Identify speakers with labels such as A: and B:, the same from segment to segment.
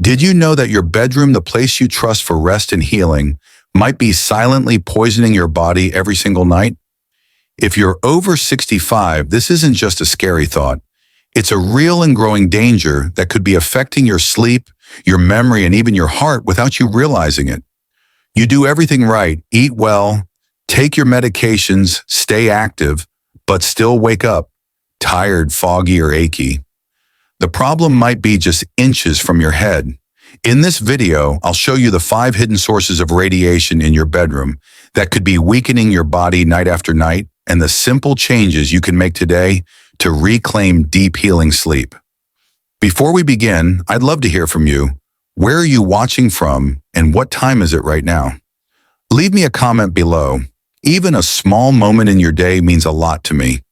A: Did you know that your bedroom, the place you trust for rest and healing, might be silently poisoning your body every single night? If you're over 65, this isn't just a scary thought. It's a real and growing danger that could be affecting your sleep, your memory, and even your heart without you realizing it. You do everything right, eat well, take your medications, stay active, but still wake up tired, foggy, or achy. The problem might be just inches from your head. In this video, I'll show you the 5 hidden sources of radiation in your bedroom that could be weakening your body night after night, and the simple changes you can make today to reclaim deep healing sleep. Before we begin, I'd love to hear from you. Where are you watching from, and what time is it right now? Leave me a comment below. Even a small moment in your day means a lot to me.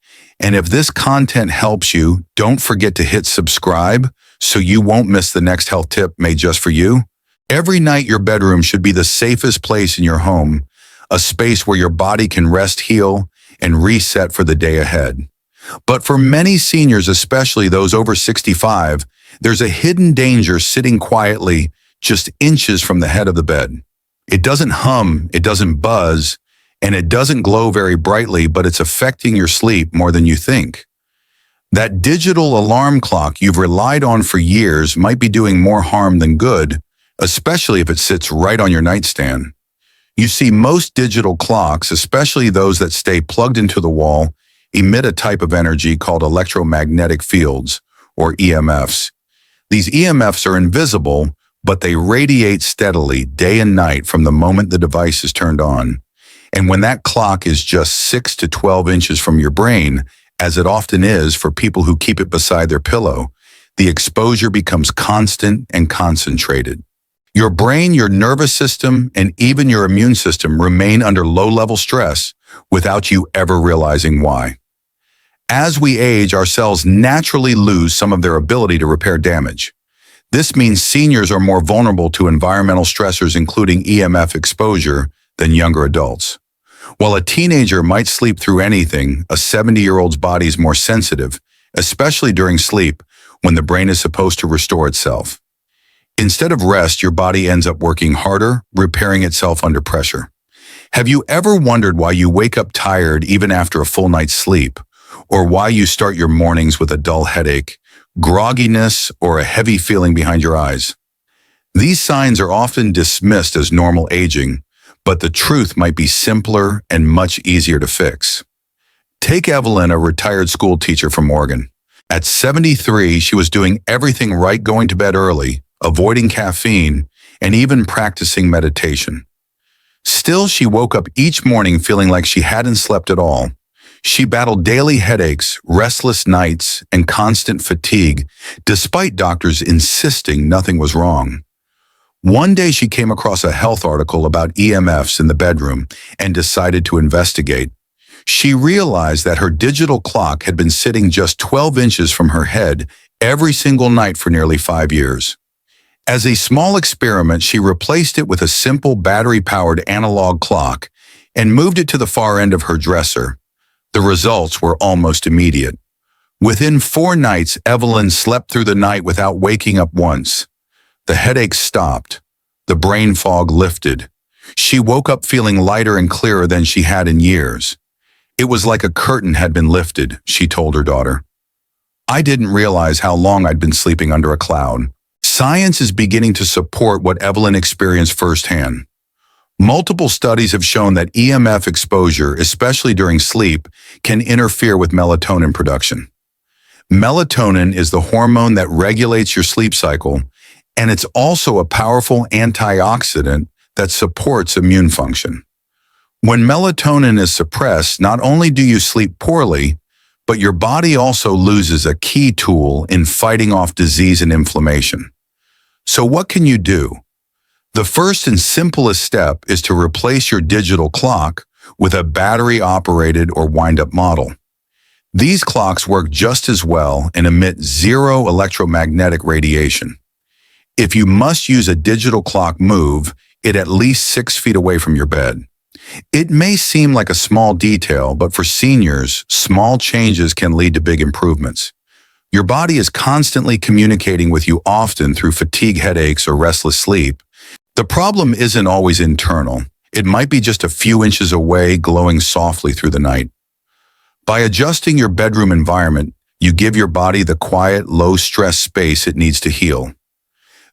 A: And if this content helps you, don't forget to hit subscribe so you won't miss the next health tip made just for you. Every night, your bedroom should be the safest place in your home, a space where your body can rest, heal, and reset for the day ahead. But for many seniors, especially those over 65, there's a hidden danger sitting quietly just inches from the head of the bed. It doesn't hum, it doesn't buzz, and it doesn't glow very brightly, but it's affecting your sleep more than you think. That digital alarm clock you've relied on for years might be doing more harm than good, especially if it sits right on your nightstand. You see, most digital clocks, especially those that stay plugged into the wall, emit a type of energy called electromagnetic fields, or EMFs. These EMFs are invisible, but they radiate steadily day and night from the moment the device is turned on. And when that clock is just 6 to 12 inches from your brain, as it often is for people who keep it beside their pillow, the exposure becomes constant and concentrated. Your brain, your nervous system, and even your immune system remain under low-level stress without you ever realizing why. As we age, our cells naturally lose some of their ability to repair damage. This means seniors are more vulnerable to environmental stressors, including EMF exposure, than younger adults. While a teenager might sleep through anything, a 70-year-old's body is more sensitive, especially during sleep, when the brain is supposed to restore itself. Instead of rest, your body ends up working harder, repairing itself under pressure. Have you ever wondered why you wake up tired even after a full night's sleep, or why you start your mornings with a dull headache, grogginess, or a heavy feeling behind your eyes? These signs are often dismissed as normal aging, but the truth might be simpler and much easier to fix. Take Evelyn, a retired school teacher from Oregon. At 73, she was doing everything right, going to bed early, avoiding caffeine, and even practicing meditation. Still, she woke up each morning feeling like she hadn't slept at all. She battled daily headaches, restless nights, and constant fatigue, despite doctors insisting nothing was wrong. One day she came across a health article about EMFs in the bedroom and decided to investigate. She realized that her digital clock had been sitting just 12 inches from her head every single night for nearly 5 years. As a small experiment, she replaced it with a simple battery-powered analog clock and moved it to the far end of her dresser. The results were almost immediate. Within 4 nights, Evelyn slept through the night without waking up once. The headache stopped. The brain fog lifted. She woke up feeling lighter and clearer than she had in years. It was like a curtain had been lifted, she told her daughter. I didn't realize how long I'd been sleeping under a cloud. Science is beginning to support what Evelyn experienced firsthand. Multiple studies have shown that EMF exposure, especially during sleep, can interfere with melatonin production. Melatonin is the hormone that regulates your sleep cycle, and it's also a powerful antioxidant that supports immune function. When melatonin is suppressed, not only do you sleep poorly, but your body also loses a key tool in fighting off disease and inflammation. So what can you do? The first and simplest step is to replace your digital clock with a battery-operated or wind-up model. These clocks work just as well and emit zero electromagnetic radiation. If you must use a digital clock, move it at least 6 feet away from your bed. It may seem like a small detail, but for seniors, small changes can lead to big improvements. Your body is constantly communicating with you, often through fatigue, headaches, or restless sleep. The problem isn't always internal. It might be just a few inches away, glowing softly through the night. By adjusting your bedroom environment, you give your body the quiet, low-stress space it needs to heal.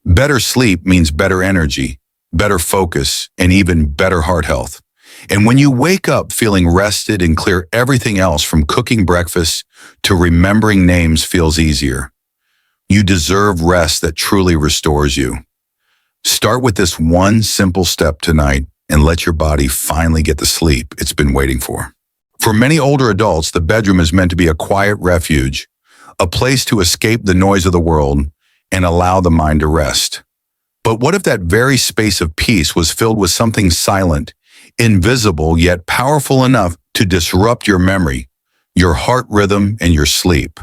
A: Better sleep means better energy, better focus, and even better heart health. And when you wake up feeling rested and clear, everything else from cooking breakfast to remembering names feels easier. You deserve rest that truly restores you. Start with this one simple step tonight and let your body finally get the sleep it's been waiting for. For many older adults, the bedroom is meant to be a quiet refuge, a place to escape the noise of the world and allow the mind to rest. But what if that very space of peace was filled with something silent, invisible, yet powerful enough to disrupt your memory, your heart rhythm, and your sleep?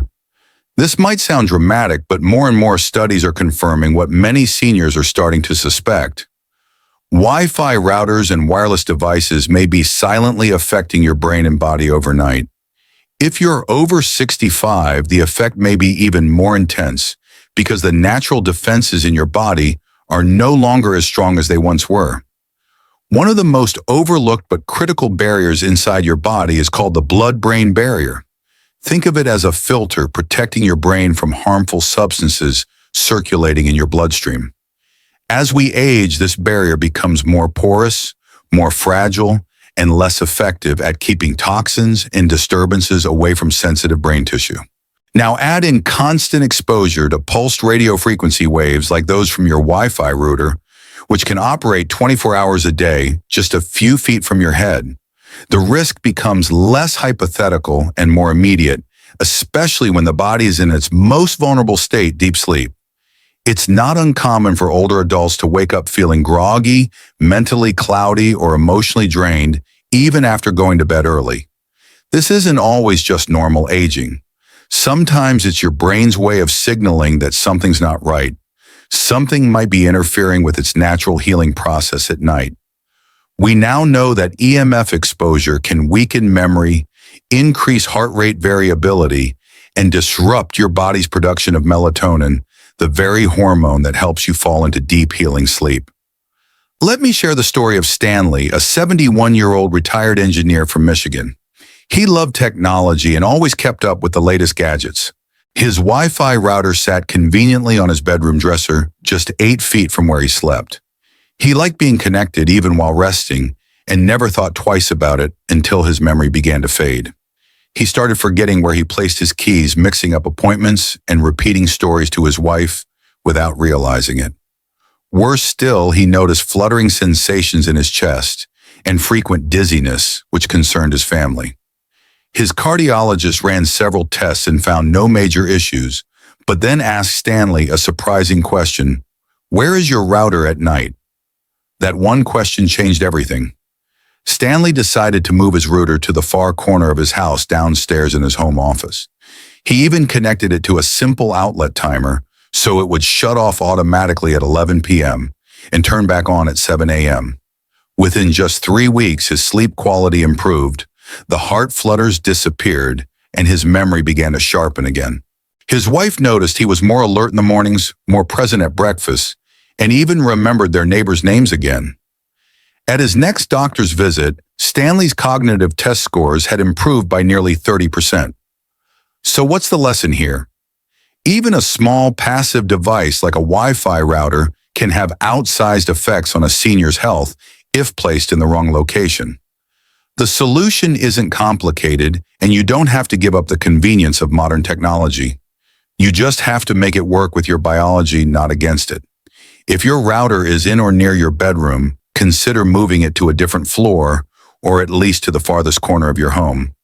A: This might sound dramatic, but more and more studies are confirming what many seniors are starting to suspect. Wi-Fi routers and wireless devices may be silently affecting your brain and body overnight. If you're over 65, the effect may be even more intense because the natural defenses in your body are no longer as strong as they once were. One of the most overlooked but critical barriers inside your body is called the blood-brain barrier. Think of it as a filter protecting your brain from harmful substances circulating in your bloodstream. As we age, this barrier becomes more porous, more fragile, and less effective at keeping toxins and disturbances away from sensitive brain tissue. Now add in constant exposure to pulsed radio frequency waves like those from your Wi-Fi router, which can operate 24 hours a day, just a few feet from your head. The risk becomes less hypothetical and more immediate, especially when the body is in its most vulnerable state, deep sleep. It's not uncommon for older adults to wake up feeling groggy, mentally cloudy, or emotionally drained, even after going to bed early. This isn't always just normal aging. Sometimes it's your brain's way of signaling that something's not right. Something might be interfering with its natural healing process at night. We now know that EMF exposure can weaken memory, increase heart rate variability, and disrupt your body's production of melatonin, the very hormone that helps you fall into deep healing sleep. Let me share the story of Stanley, a 71-year-old retired engineer from Michigan. He loved technology and always kept up with the latest gadgets. His Wi-Fi router sat conveniently on his bedroom dresser, just 8 feet from where he slept. He liked being connected even while resting and never thought twice about it until his memory began to fade. He started forgetting where he placed his keys, mixing up appointments and repeating stories to his wife without realizing it. Worse still, he noticed fluttering sensations in his chest and frequent dizziness, which concerned his family. His cardiologist ran several tests and found no major issues, but then asked Stanley a surprising question: "Where is your router at night?" That one question changed everything. Stanley decided to move his router to the far corner of his house downstairs in his home office. He even connected it to a simple outlet timer so it would shut off automatically at 11 p.m. and turn back on at 7 a.m. Within just 3 weeks, his sleep quality improved, the heart flutters disappeared, and his memory began to sharpen again. His wife noticed he was more alert in the mornings, more present at breakfast, and even remembered their neighbors' names again. At his next doctor's visit, Stanley's cognitive test scores had improved by nearly 30%. So what's the lesson here? Even a small passive device like a Wi-Fi router can have outsized effects on a senior's health if placed in the wrong location. The solution isn't complicated, and you don't have to give up the convenience of modern technology. You just have to make it work with your biology, not against it. If your router is in or near your bedroom, consider moving it to a different floor, or at least to the farthest corner of your home.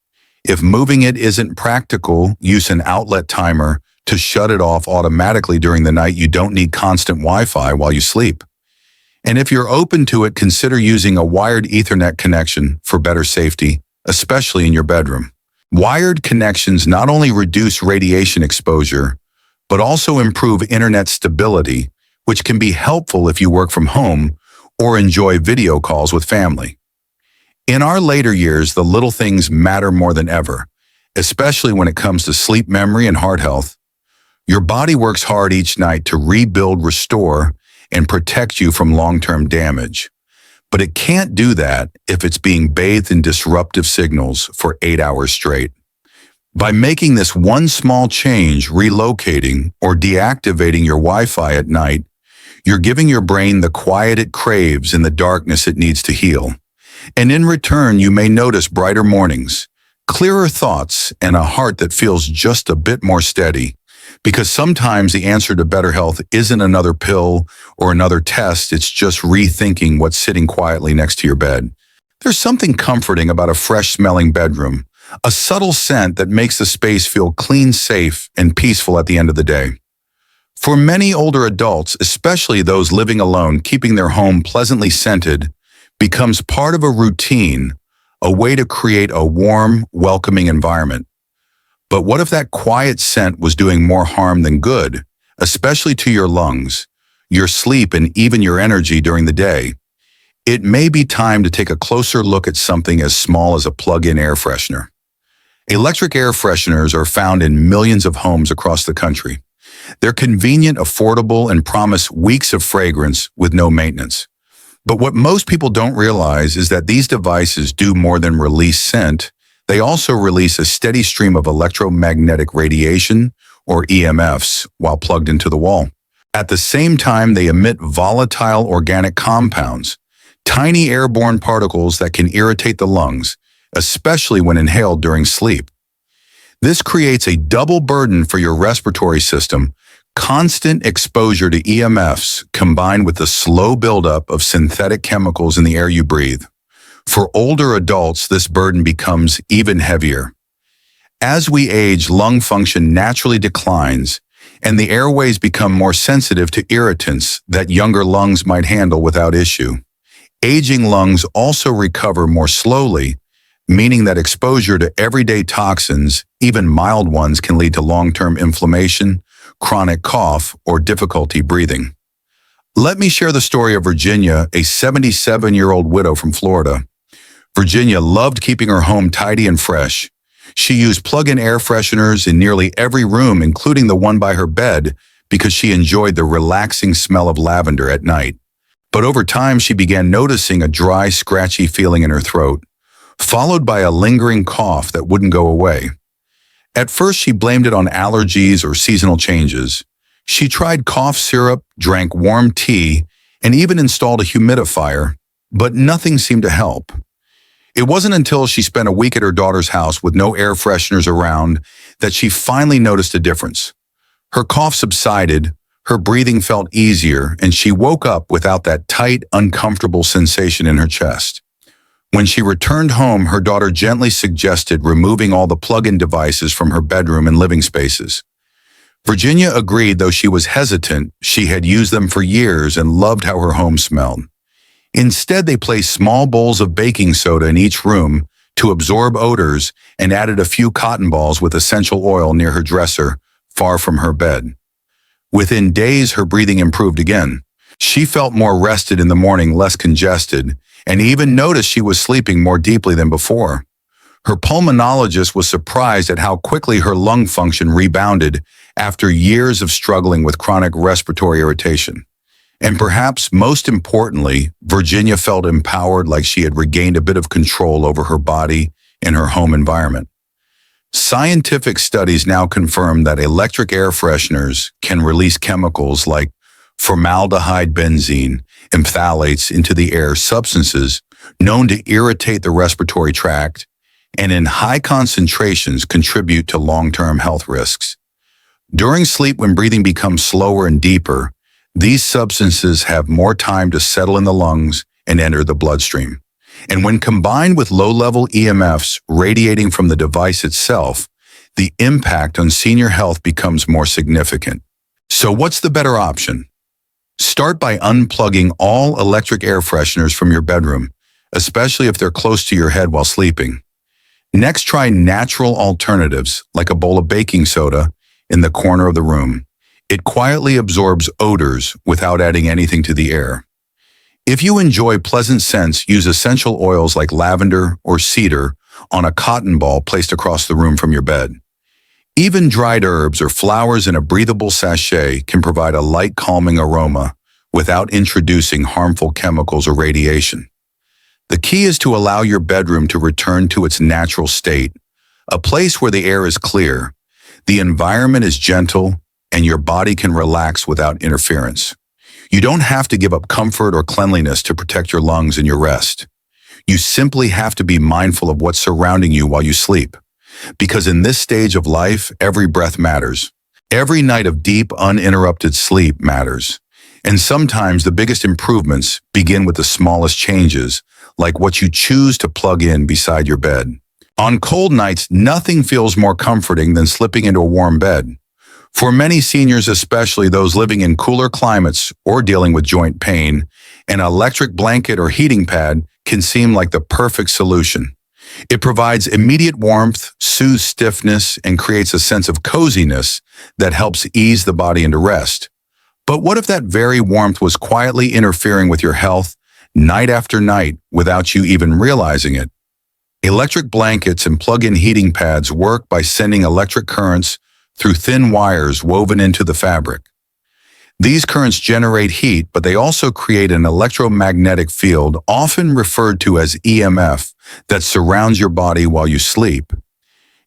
A: If moving it isn't practical, use an outlet timer to shut it off automatically during the night. You don't need constant Wi-Fi while you sleep. And if you're open to it, consider using a wired Ethernet connection for better safety, especially in your bedroom. Wired connections not only reduce radiation exposure, but also improve internet stability, which can be helpful if you work from home or enjoy video calls with family. In our later years, the little things matter more than ever, especially when it comes to sleep, memory, and heart health. Your body works hard each night to rebuild, restore, and protect you from long-term damage. But it can't do that if it's being bathed in disruptive signals for 8 hours straight. By making this one small change, relocating or deactivating your Wi-Fi at night, you're giving your brain the quiet it craves in the darkness it needs to heal. And in return, you may notice brighter mornings, clearer thoughts, and a heart that feels just a bit more steady. Because sometimes the answer to better health isn't another pill or another test, it's just rethinking what's sitting quietly next to your bed. There's something comforting about a fresh-smelling bedroom, a subtle scent that makes the space feel clean, safe, and peaceful at the end of the day. For many older adults, especially those living alone, keeping their home pleasantly scented becomes part of a routine, a way to create a warm, welcoming environment. But what if that quiet scent was doing more harm than good, especially to your lungs, your sleep, and even your energy during the day? It may be time to take a closer look at something as small as a plug-in air freshener. Electric air fresheners are found in millions of homes across the country. They're convenient, affordable, and promise weeks of fragrance with no maintenance. But what most people don't realize is that these devices do more than release scent. They also release a steady stream of electromagnetic radiation, or EMFs, while plugged into the wall. At the same time, they emit volatile organic compounds, tiny airborne particles that can irritate the lungs, especially when inhaled during sleep. This creates a double burden for your respiratory system. Constant exposure to EMFs combined with the slow buildup of synthetic chemicals in the air you breathe. For older adults, this burden becomes even heavier. As we age, lung function naturally declines, and the airways become more sensitive to irritants that younger lungs might handle without issue. Aging lungs also recover more slowly, meaning that exposure to everyday toxins, even mild ones, can lead to long-term inflammation, chronic cough, or difficulty breathing. Let me share the story of Virginia, a 77-year-old widow from Florida. Virginia loved keeping her home tidy and fresh. She used plug-in air fresheners in nearly every room, including the one by her bed, because she enjoyed the relaxing smell of lavender at night. But over time, she began noticing a dry, scratchy feeling in her throat, followed by a lingering cough that wouldn't go away. At first, she blamed it on allergies or seasonal changes. She tried cough syrup, drank warm tea, and even installed a humidifier, but nothing seemed to help. It wasn't until she spent a week at her daughter's house with no air fresheners around that she finally noticed a difference. Her cough subsided, her breathing felt easier, and she woke up without that tight, uncomfortable sensation in her chest. When she returned home, her daughter gently suggested removing all the plug-in devices from her bedroom and living spaces. Virginia agreed, though she was hesitant. She had used them for years and loved how her home smelled. Instead, they placed small bowls of baking soda in each room to absorb odors and added a few cotton balls with essential oil near her dresser, far from her bed. Within days, her breathing improved again. She felt more rested in the morning, less congested, and even noticed she was sleeping more deeply than before. Her pulmonologist was surprised at how quickly her lung function rebounded after years of struggling with chronic respiratory irritation. And perhaps most importantly, Virginia felt empowered, like she had regained a bit of control over her body and her home environment. Scientific studies now confirm that electric air fresheners can release chemicals like formaldehyde, benzene, and phthalates into the air, substances known to irritate the respiratory tract and in high concentrations contribute to long-term health risks. During sleep, when breathing becomes slower and deeper, these substances have more time to settle in the lungs and enter the bloodstream. And when combined with low-level EMFs radiating from the device itself, the impact on senior health becomes more significant. So what's the better option? Start by unplugging all electric air fresheners from your bedroom, especially if they're close to your head while sleeping. Next, try natural alternatives like a bowl of baking soda in the corner of the room. It quietly absorbs odors without adding anything to the air. If you enjoy pleasant scents, use essential oils like lavender or cedar on a cotton ball placed across the room from your bed. Even dried herbs or flowers in a breathable sachet can provide a light calming aroma without introducing harmful chemicals or radiation. The key is to allow your bedroom to return to its natural state, a place where the air is clear, the environment is gentle, and your body can relax without interference. You don't have to give up comfort or cleanliness to protect your lungs and your rest. You simply have to be mindful of what's surrounding you while you sleep. Because in this stage of life, every breath matters. Every night of deep, uninterrupted sleep matters. And sometimes the biggest improvements begin with the smallest changes, like what you choose to plug in beside your bed. On cold nights, nothing feels more comforting than slipping into a warm bed. For many seniors, especially those living in cooler climates or dealing with joint pain, an electric blanket or heating pad can seem like the perfect solution. It provides immediate warmth, soothes stiffness, and creates a sense of coziness that helps ease the body into rest. But what if that very warmth was quietly interfering with your health night after night without you even realizing it? Electric blankets and plug-in heating pads work by sending electric currents through thin wires woven into the fabric. These currents generate heat, but they also create an electromagnetic field, often referred to as EMF, that surrounds your body while you sleep.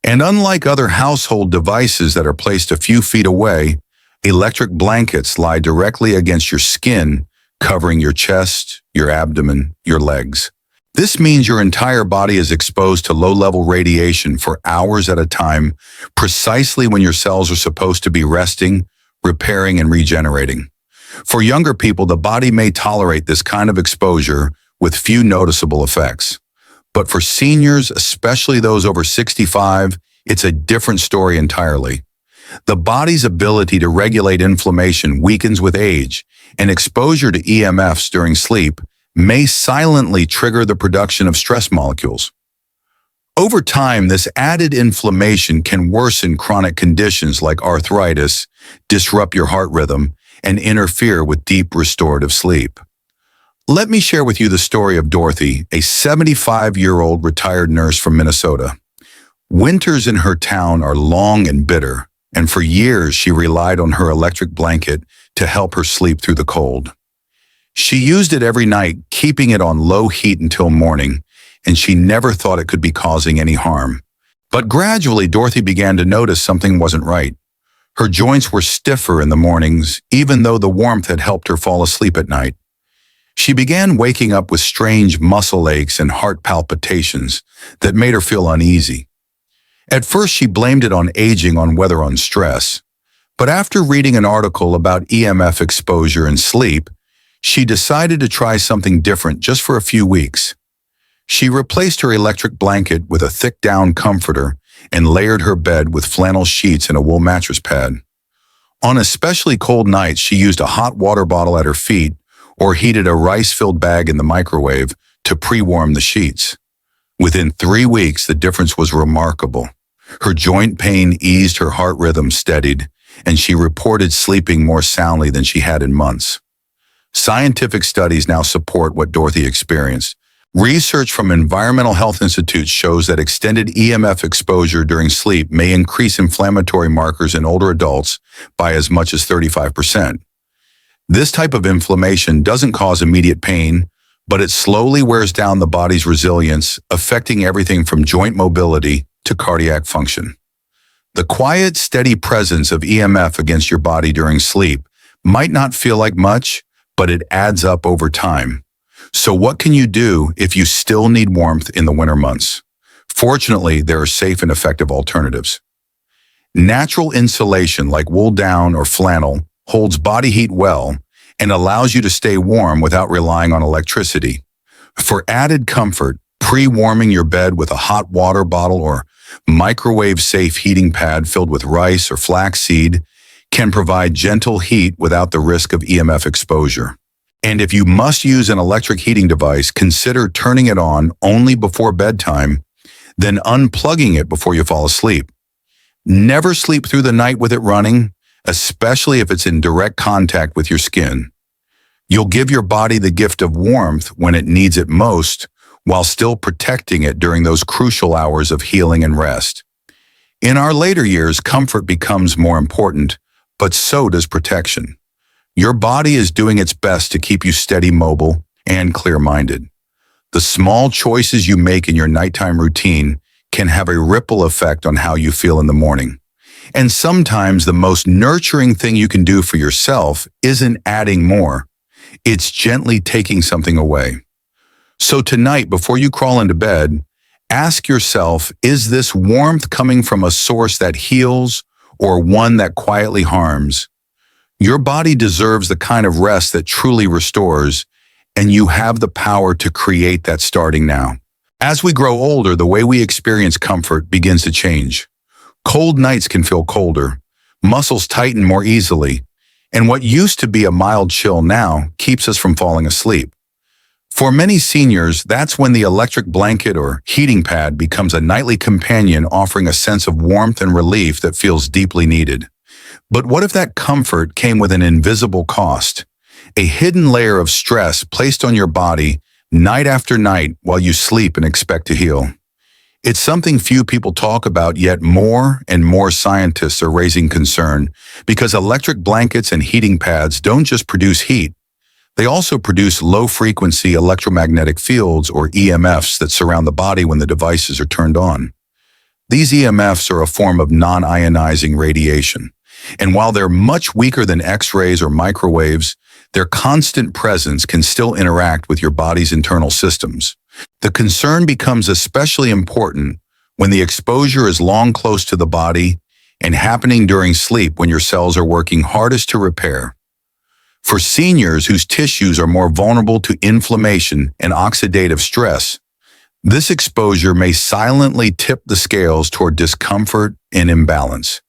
A: And unlike other household devices that are placed a few feet away, electric blankets lie directly against your skin, covering your chest, your abdomen, your legs. This means your entire body is exposed to low-level radiation for hours at a time, precisely when your cells are supposed to be resting, repairing, and regenerating. For younger people, the body may tolerate this kind of exposure with few noticeable effects. But for seniors, especially those over 65, it's a different story entirely. The body's ability to regulate inflammation weakens with age, and exposure to EMFs during sleep may silently trigger the production of stress molecules. Over time, this added inflammation can worsen chronic conditions like arthritis, disrupt your heart rhythm, and interfere with deep restorative sleep. Let me share with you the story of Dorothy, a 75-year-old retired nurse from Minnesota. Winters in her town are long and bitter, and for years she relied on her electric blanket to help her sleep through the cold. She used it every night, keeping it on low heat until morning, and she never thought it could be causing any harm. But gradually, Dorothy began to notice something wasn't right. Her joints were stiffer in the mornings, even though the warmth had helped her fall asleep at night. She began waking up with strange muscle aches and heart palpitations that made her feel uneasy. At first, she blamed it on aging whether on stress. But after reading an article about EMF exposure and sleep, she decided to try something different just for a few weeks. She replaced her electric blanket with a thick down comforter and layered her bed with flannel sheets and a wool mattress pad. On especially cold nights, she used a hot water bottle at her feet or heated a rice-filled bag in the microwave to pre-warm the sheets. Within 3 weeks, the difference was remarkable. Her joint pain eased, her heart rhythm steadied, and she reported sleeping more soundly than she had in months. Scientific studies now support what Dorothy experienced. Research from environmental health institutes shows that extended EMF exposure during sleep may increase inflammatory markers in older adults by as much as 35%. This type of inflammation doesn't cause immediate pain, but it slowly wears down the body's resilience, affecting everything from joint mobility to cardiac function. The quiet, steady presence of EMF against your body during sleep might not feel like much, but it adds up over time. So what can you do if you still need warmth in the winter months? Fortunately, there are safe and effective alternatives. Natural insulation like wool down or flannel holds body heat well and allows you to stay warm without relying on electricity. For added comfort, pre-warming your bed with a hot water bottle or microwave-safe heating pad filled with rice or flaxseed can provide gentle heat without the risk of EMF exposure. And if you must use an electric heating device, consider turning it on only before bedtime, then unplugging it before you fall asleep. Never sleep through the night with it running, especially if it's in direct contact with your skin. You'll give your body the gift of warmth when it needs it most, while still protecting it during those crucial hours of healing and rest. In our later years, comfort becomes more important, but so does protection. Your body is doing its best to keep you steady, mobile, and clear-minded. The small choices you make in your nighttime routine can have a ripple effect on how you feel in the morning. And sometimes the most nurturing thing you can do for yourself isn't adding more. It's gently taking something away. So tonight, before you crawl into bed, ask yourself, is this warmth coming from a source that heals or one that quietly harms? Your body deserves the kind of rest that truly restores, and you have the power to create that starting now. As we grow older, the way we experience comfort begins to change. Cold nights can feel colder, muscles tighten more easily, and what used to be a mild chill now keeps us from falling asleep. For many seniors, that's when the electric blanket or heating pad becomes a nightly companion, offering a sense of warmth and relief that feels deeply needed. But what if that comfort came with an invisible cost? A hidden layer of stress placed on your body night after night while you sleep and expect to heal. It's something few people talk about, yet more and more scientists are raising concern because electric blankets and heating pads don't just produce heat. They also produce low-frequency electromagnetic fields, or EMFs, that surround the body when the devices are turned on. These EMFs are a form of non-ionizing radiation, and while they're much weaker than X-rays or microwaves, their constant presence can still interact with your body's internal systems. The concern becomes especially important when the exposure is long close to the body and happening during sleep when your cells are working hardest to repair. For seniors whose tissues are more vulnerable to inflammation and oxidative stress, this exposure may silently tip the scales toward discomfort and imbalance.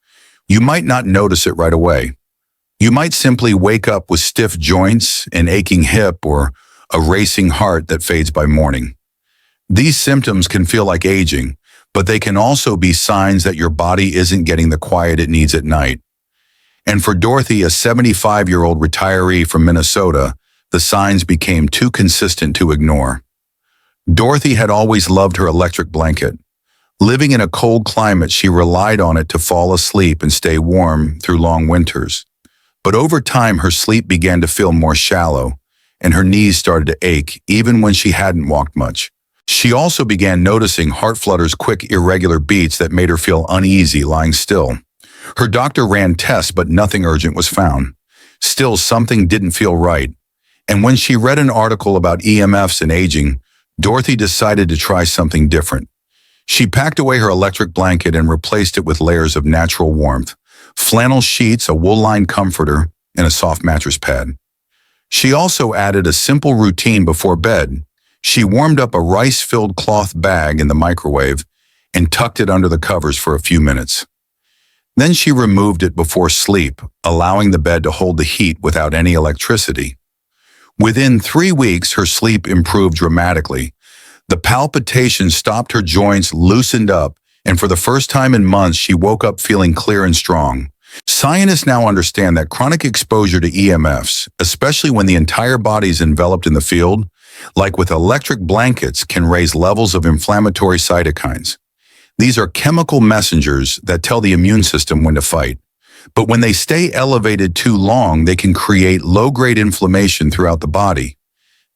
A: You might not notice it right away. You might simply wake up with stiff joints, an aching hip, or a racing heart that fades by morning. These symptoms can feel like aging, but they can also be signs that your body isn't getting the quiet it needs at night. And for Dorothy, a 75-year-old retiree from Minnesota, the signs became too consistent to ignore. Dorothy had always loved her electric blanket. Living in a cold climate, she relied on it to fall asleep and stay warm through long winters. But over time, her sleep began to feel more shallow, and her knees started to ache, even when she hadn't walked much. She also began noticing heart flutters, quick, irregular beats that made her feel uneasy lying still. Her doctor ran tests, but nothing urgent was found. Still, something didn't feel right. And when she read an article about EMFs and aging, Dorothy decided to try something different. She packed away her electric blanket and replaced it with layers of natural warmth, flannel sheets, a wool-lined comforter, and a soft mattress pad. She also added a simple routine before bed. She warmed up a rice-filled cloth bag in the microwave and tucked it under the covers for a few minutes. Then she removed it before sleep, allowing the bed to hold the heat without any electricity. Within 3 weeks, her sleep improved dramatically. The palpitations stopped, her joints loosened up, and for the first time in months, she woke up feeling clear and strong. Scientists now understand that chronic exposure to EMFs, especially when the entire body is enveloped in the field, like with electric blankets, can raise levels of inflammatory cytokines. These are chemical messengers that tell the immune system when to fight. But when they stay elevated too long, they can create low-grade inflammation throughout the body.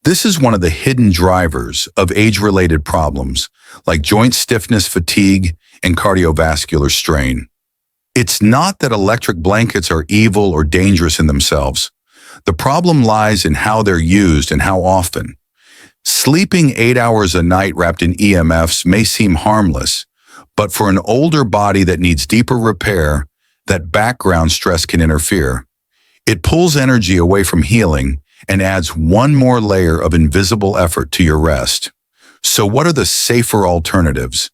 A: This is one of the hidden drivers of age-related problems, like joint stiffness, fatigue, and cardiovascular strain. It's not that electric blankets are evil or dangerous in themselves. The problem lies in how they're used and how often. Sleeping 8 hours a night wrapped in EMFs may seem harmless, but for an older body that needs deeper repair, that background stress can interfere. It pulls energy away from healing and adds one more layer of invisible effort to your rest. So what are the safer alternatives?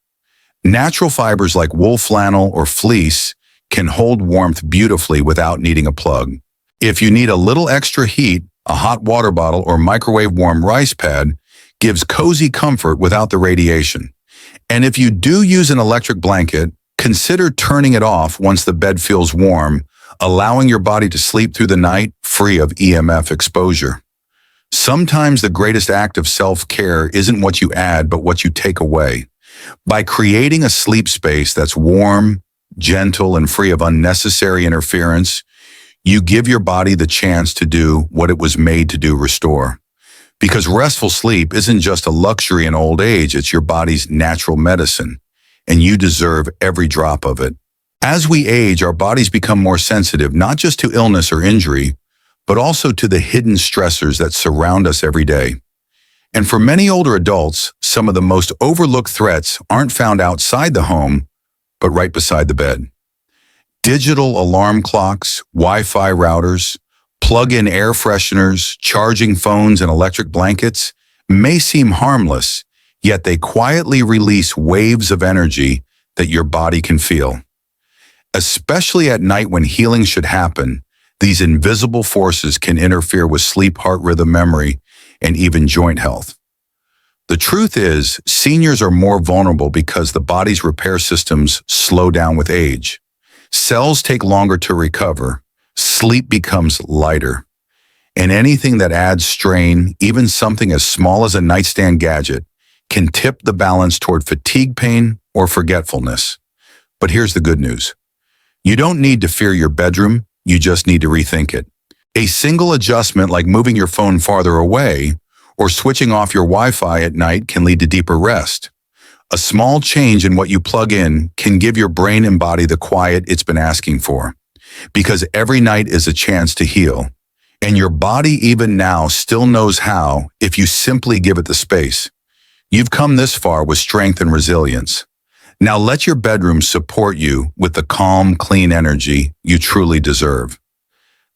A: Natural fibers like wool, flannel, or fleece can hold warmth beautifully without needing a plug. If you need a little extra heat, a hot water bottle or microwave warm rice pad gives cozy comfort without the radiation. And if you do use an electric blanket, consider turning it off once the bed feels warm, allowing your body to sleep through the night free of EMF exposure. Sometimes the greatest act of self-care isn't what you add, but what you take away. By creating a sleep space that's warm, gentle, and free of unnecessary interference, you give your body the chance to do what it was made to do, restore. Because restful sleep isn't just a luxury in old age, it's your body's natural medicine, and you deserve every drop of it. As we age, our bodies become more sensitive, not just to illness or injury, but also to the hidden stressors that surround us every day. And for many older adults, some of the most overlooked threats aren't found outside the home, but right beside the bed. Digital alarm clocks, Wi-Fi routers, plug-in air fresheners, charging phones, and electric blankets may seem harmless, yet they quietly release waves of energy that your body can feel. Especially at night when healing should happen, these invisible forces can interfere with sleep, heart rhythm, memory, and even joint health. The truth is, seniors are more vulnerable because the body's repair systems slow down with age. Cells take longer to recover, sleep becomes lighter, and anything that adds strain, even something as small as a nightstand gadget, can tip the balance toward fatigue, pain, or forgetfulness. But here's the good news. You don't need to fear your bedroom, you just need to rethink it. A single adjustment like moving your phone farther away or switching off your Wi-Fi at night can lead to deeper rest. A small change in what you plug in can give your brain and body the quiet it's been asking for. Because every night is a chance to heal. And your body even now still knows how if you simply give it the space. You've come this far with strength and resilience. Now let your bedroom support you with the calm, clean energy you truly deserve.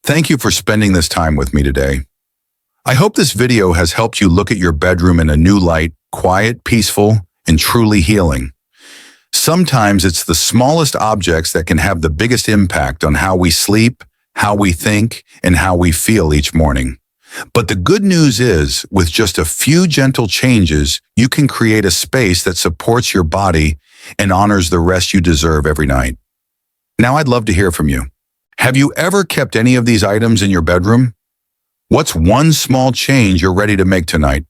A: Thank you for spending this time with me today. I hope this video has helped you look at your bedroom in a new light, quiet, peaceful, and truly healing. Sometimes it's the smallest objects that can have the biggest impact on how we sleep, how we think, and how we feel each morning. But the good news is, with just a few gentle changes, you can create a space that supports your body and honors the rest you deserve every night. Now I'd love to hear from you. Have you ever kept any of these items in your bedroom? What's one small change you're ready to make tonight?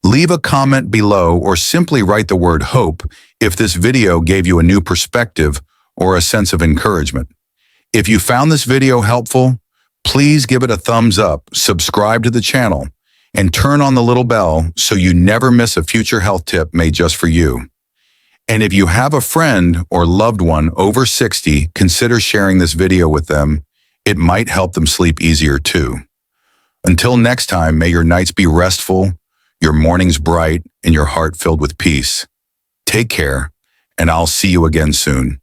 A: Leave a comment below or simply write the word hope if this video gave you a new perspective or a sense of encouragement. If you found this video helpful, please give it a thumbs up, subscribe to the channel, and turn on the little bell so you never miss a future health tip made just for you. And if you have a friend or loved one over 60, consider sharing this video with them. It might help them sleep easier too. Until next time, may your nights be restful, your mornings bright, and your heart filled with peace. Take care, and I'll see you again soon.